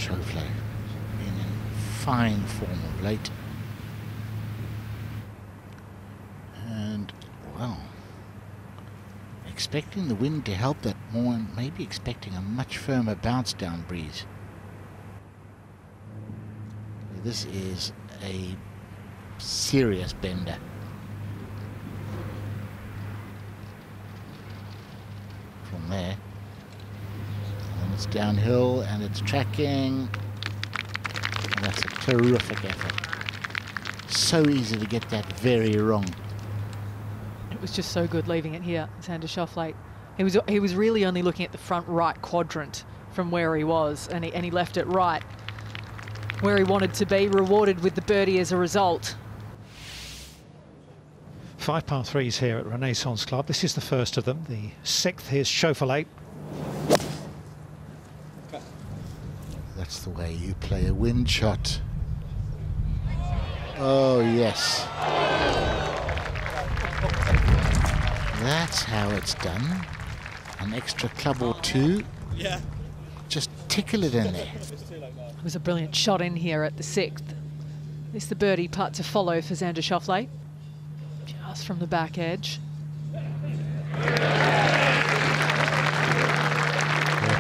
Schauffele been in fine form of late. And, well, expecting the wind to help that more and maybe expecting a much firmer bounce down breeze. This is a serious bender. From there. And it's downhill and it's tracking. And that's a terrific effort. So easy to get that very wrong. It was just so good leaving it here, Xander Schauffele. He was really only looking at the front right quadrant from where he was, and he left it right where he wanted to be, rewarded with the birdie as a result. 5 par 3s here at Renaissance Club. This is the first of them. The 6th, here's Schauffele. That's the way you play a wind shot. Oh, yes. That's how it's done. An extra club or two. Yeah. Just tickle it in there. It was a brilliant shot in here at the 6th. This is the birdie putt to follow for Xander Schauffele. Just from the back edge. They're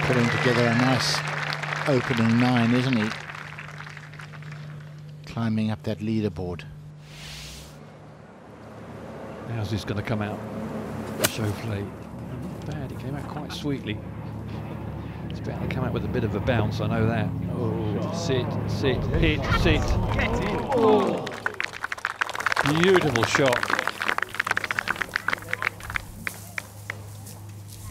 putting together a nice opening 9, isn't he? Climbing up that leaderboard. How's this going to come out? Schauffele. Not bad, he came out quite sweetly. It's about to come out with a bit of a bounce, I know that. Oh, sit, hit, sit. Oh. Beautiful shot.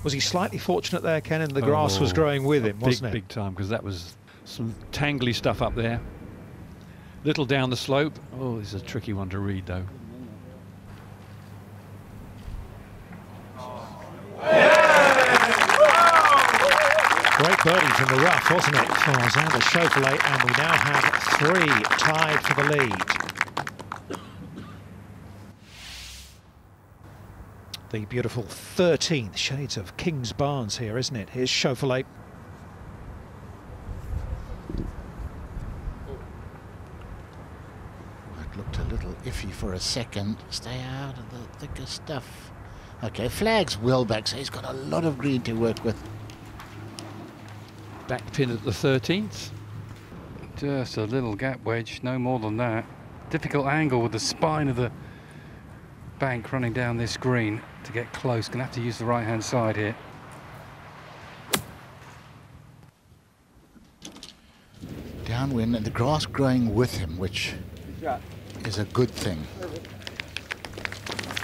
Was he slightly fortunate there, Ken, and the grass was growing with him, wasn't it? Big time, because that was some tangly stuff up there. Little down the slope. Oh, this is a tricky one to read, though. Great birdie from the rough, wasn't it, for Xander Schauffele, and we now have 3 tied for the lead. The beautiful 13th, shades of King's Barnes here, isn't it? Here's Schauffele. It looked a little iffy for a second. Stay out of the thicker stuff. Okay, flag's well back, so he's got a lot of green to work with. Back pin at the 13th. Just a little gap wedge, no more than that. Difficult angle with the spine of the bank running down this green to get close. Gonna have to use the right hand side here. Downwind and the grass growing with him, which is a good thing.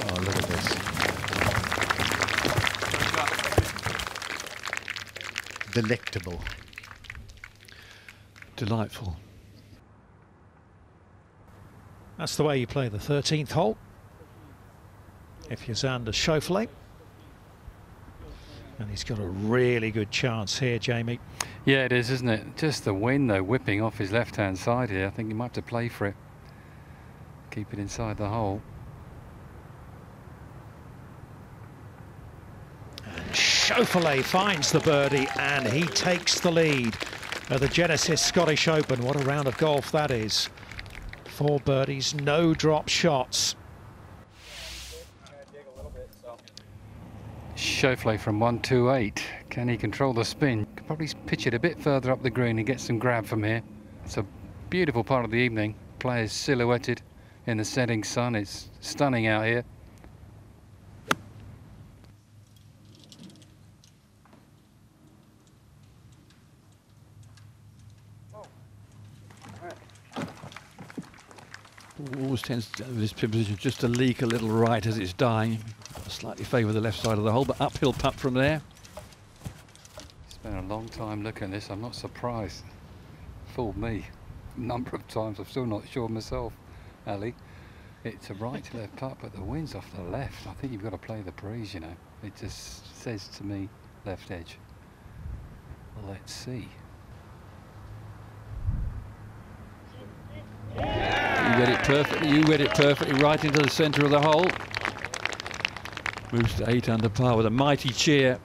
Oh, look at this. Delectable. Delightful. That's the way you play the 13th hole. If you're Xander Schauffele. And he's got a really good chance here, Jamie. Yeah, it is, isn't it? Just the wind, though, whipping off his left-hand side here. I think he might have to play for it. Keep it inside the hole. And Schauffele finds the birdie, and he takes the lead at the Genesis Scottish Open. What a round of golf that is. 4 birdies, no drop shots. Schauffele from 128. Can he control the spin? Could probably pitch it a bit further up the green and get some grab from here. It's a beautiful part of the evening. Players silhouetted in the setting sun. It's stunning out here. Always tends to, this position just to leak a little right as it's dying. Slightly favour the left side of the hole, but uphill putt from there. Spent a long time looking at this. I'm not surprised. Fooled me a number of times. I'm still not sure myself, Ali. It's a right to left putt, but the wind's off the left. I think you've got to play the breeze, you know. It just says to me left edge. Well, let's see. You get it perfectly. You read it perfectly right into the centre of the hole. Moves to 8 under par with a mighty cheer.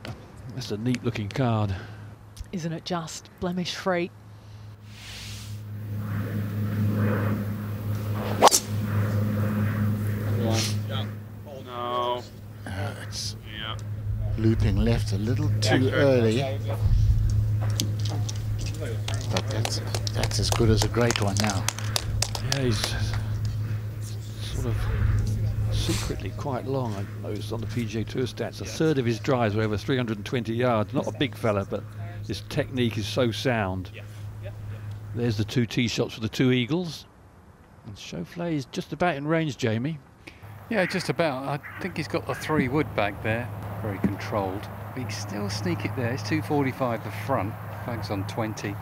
That's a neat looking card. Isn't it just blemish free? It's looping left a little too early. But that's as good as a great one now. Yeah, he's sort of secretly quite long. I noticed on the PGA Tour stats, a third of his drives were over 320 yards. Not a big fella, but his technique is so sound. There's the 2 tee shots for the 2 eagles. And Schauffele is just about in range, Jamie. Yeah, just about. I think he's got the 3 wood back there, very controlled. But he can still sneak it there. It's 245 the front, flags on 20.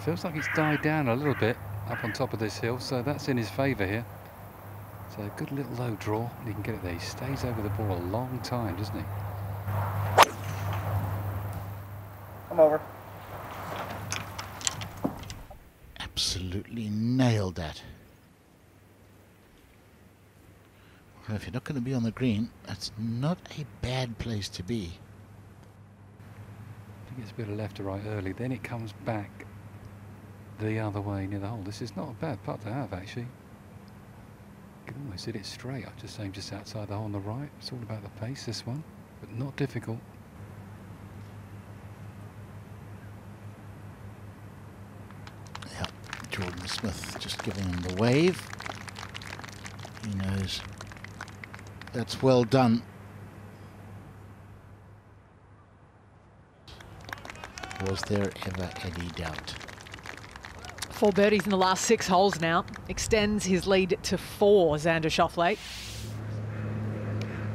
Feels like it's died down a little bit up on top of this hill, so that's in his favour here. So a good little low draw, and he can get it there. He stays over the ball a long time, doesn't he? Come over. Absolutely nailed that. Well, if you're not going to be on the green, that's not a bad place to be. I think it's a bit of left to right early, then it comes back the other way near the hole. This is not a bad putt to have, actually. You can almost hit it straight. I'm just saying, just outside the hole on the right. It's all about the pace, this one, but not difficult. Yeah, Jordan Smith just giving him the wave. He knows that's well done. Was there ever any doubt? 4 birdies in the last 6 holes now. Extends his lead to 4, Xander Schauffele.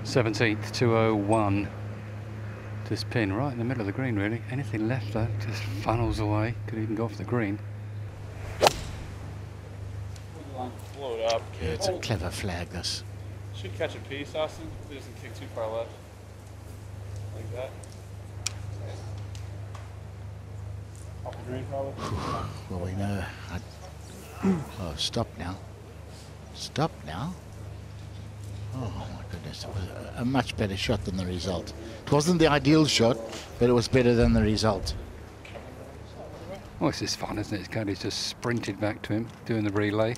17th, 201. This pin right in the middle of the green, really. Anything left, though, just funnels away. Could even go off the green. Blow it up. Yeah, it's a clever flag, this. Should catch a piece, Austin, if it doesn't kick too far left. Like that. Off the green, probably. Well, we know. Oh, stop now. Stop now. Oh, my goodness. It was a much better shot than the result. It wasn't the ideal shot, but it was better than the result. Oh, this is fun, isn't it? Cody's just sprinted back to him, doing the relay.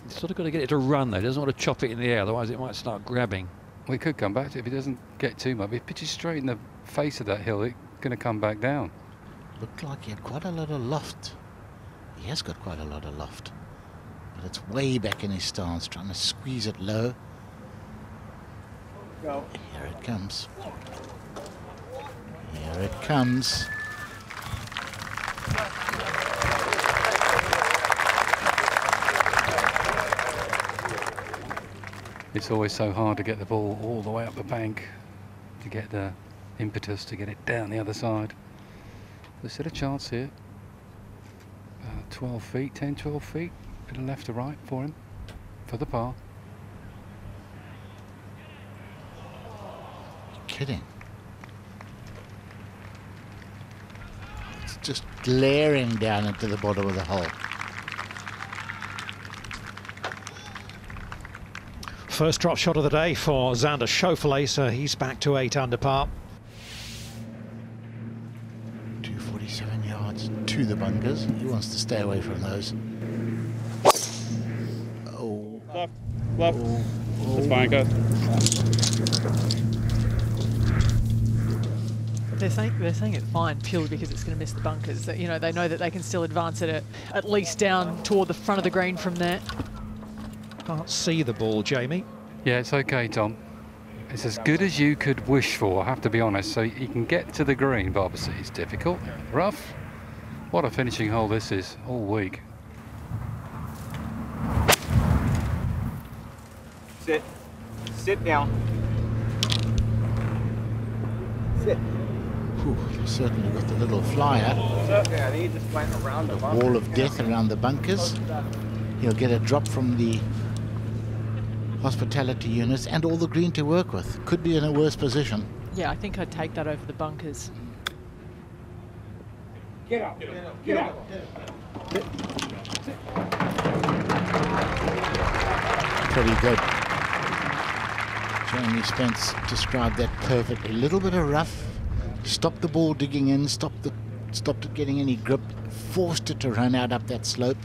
He's sort of got to get it to run, though. He doesn't want to chop it in the air, otherwise it might start grabbing. We could come back to it if he doesn't get too much. If he pitches straight in the face of that hill, it's going to come back down. Looked like he had quite a lot of loft. He has got quite a lot of loft. But it's way back in his stance, trying to squeeze it low. Go. Here it comes. Here it comes. It's always so hard to get the ball all the way up the bank, to get the impetus to get it down the other side. There's still a chance here. 12 feet, 10, 12 feet. Bit of left to right for him, for the par. You're kidding. It's just glaring down into the bottom of the hole. First drop shot of the day for Xander Schauffele, so he's back to 8 under par. 247 yards to the bunkers. He wants to stay away from those. Oh. Left. Left. Oh. That's fine, go. They're saying it's fine purely because it's going to miss the bunkers. That, you know, they know that they can still advance it at least down toward the front of the green from there. Can't see the ball, Jamie. Yeah, it's okay, Tom. It's as good as you could wish for, I have to be honest. So you can get to the green, but obviously it's difficult. Rough. What a finishing hole this is all week. Sit. Sit down. Sit. Whew, certainly got the little flyer. Yeah, I think you just went around the bump. Wall of death around the bunkers. He'll get a drop from the hospitality units and all the green to work with. Could be in a worse position. Yeah, I think I'd take that over the bunkers. Get out. Get out. Pretty good. Jamie Spence described that perfectly. A little bit of rough, stopped the ball digging in, stopped it getting any grip, forced it to run out up that slope.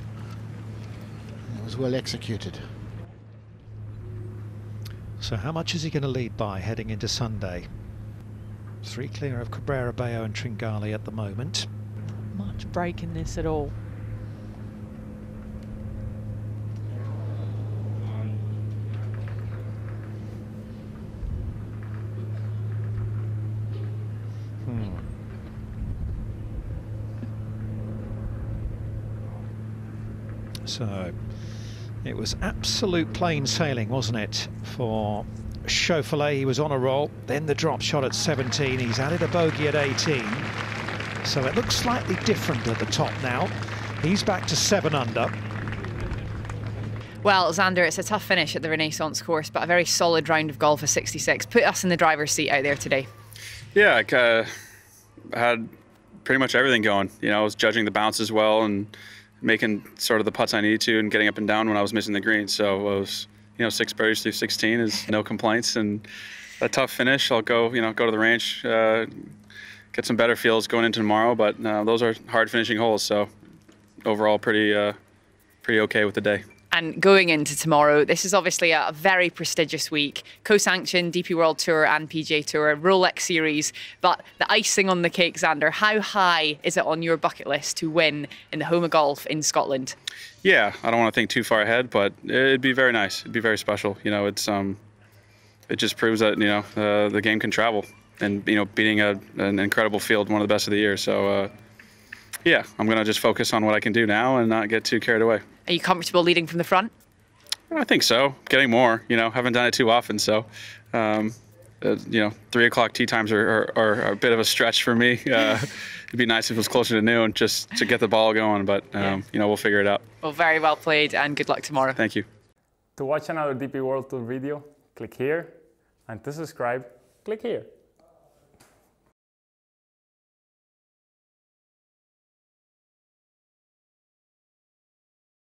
It was well executed. So how much is he going to lead by heading into Sunday? 3 clear of Cabrera Bello and Tringali at the moment. Much break in this at all. So it was absolute plain sailing, wasn't it, for Schauffele? He was on a roll, then the drop shot at 17. He's added a bogey at 18. So it looks slightly different at the top now. He's back to 7 under. Well, Xander, it's a tough finish at the Renaissance course, but a very solid round of golf for 66. Put us in the driver's seat out there today. Yeah, I had pretty much everything going. You know, I was judging the bounces well and making sort of the putts I needed to and getting up and down when I was missing the green. So it was, 6 birdies through 16 is no complaints, and a tough finish. I'll go to the range, get some better feels going into tomorrow, but those are hard finishing holes. So overall, pretty okay with the day. And going into tomorrow, this is obviously a very prestigious week. Co-sanctioned DP World Tour and PGA Tour, Rolex Series. But the icing on the cake, Xander, how high is it on your bucket list to win in the home of golf in Scotland? Yeah, I don't want to think too far ahead, but it'd be very nice. It'd be very special. It just proves that, the game can travel. And, beating an incredible field, one of the best of the year. So, yeah, I'm going to just focus on what I can do now and not get too carried away. Are you comfortable leading from the front? I think so. Getting more, haven't done it too often. So, 3 o'clock tee times are a bit of a stretch for me. It'd be nice if it was closer to noon just to get the ball going, but, we'll figure it out. Well, very well played and good luck tomorrow. Thank you. To watch another DP World Tour video, click here, and to subscribe, click here.